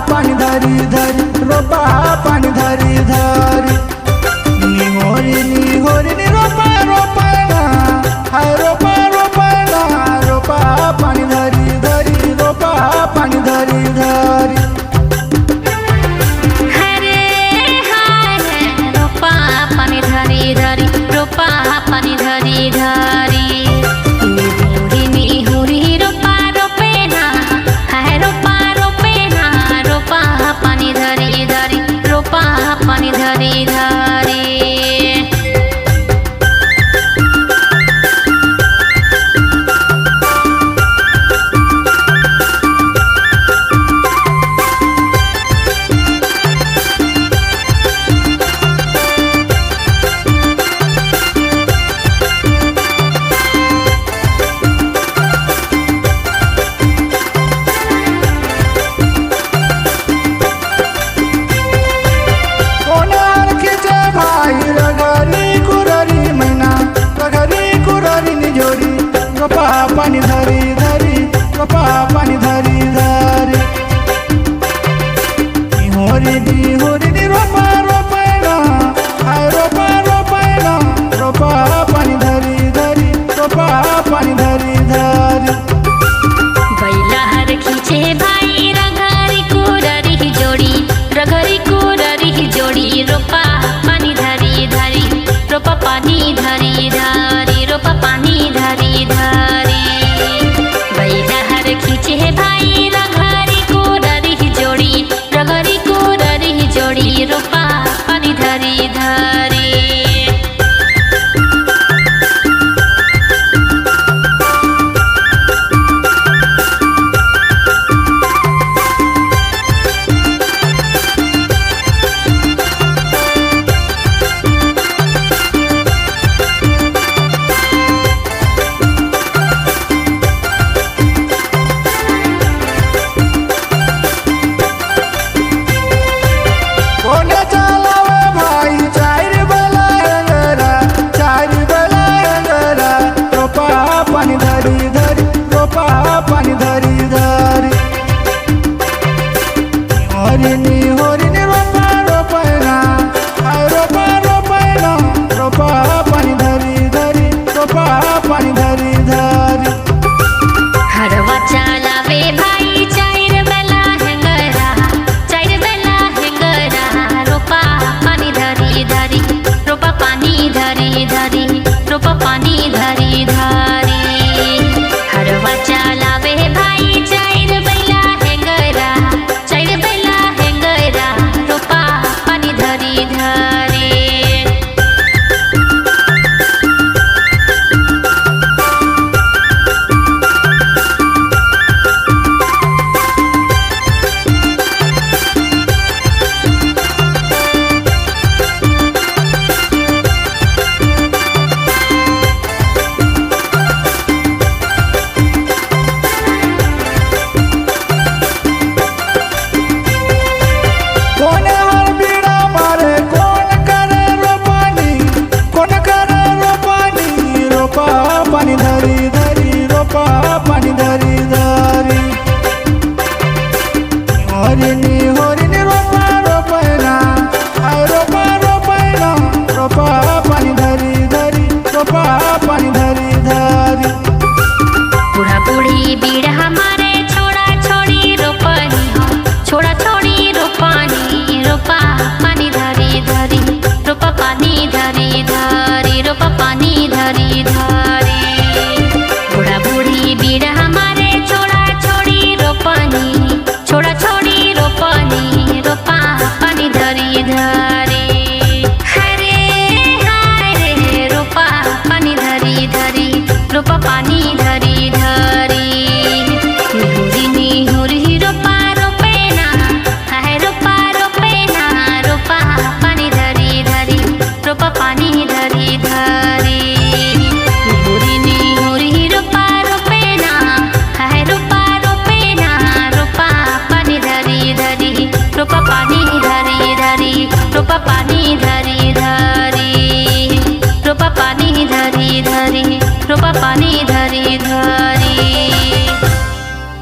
पानी धरी धरी रोपा पानी धरी धरी निहोरी निहोरी नि रोपा रोपना हाय रोपा रोपना रोपा पानी धरी धरी रोपा पानी धरी धरी रोपा पानी धरी धरी रोपा पानी धरी धरी निहोरी निहोरी रोपा रोपेना हाय रोपा रोपेना रोपा पानी धरी धरी रोपा पानी धरी धरी रोपा पानी धरी धरी रोपा पानी धरी धरी निहोरी निहोरी नि रोपा रोपना हाय रोपा रोपना रोपा पानी धरी धरी रोपा पानी धरी धरी बैला हर खींचे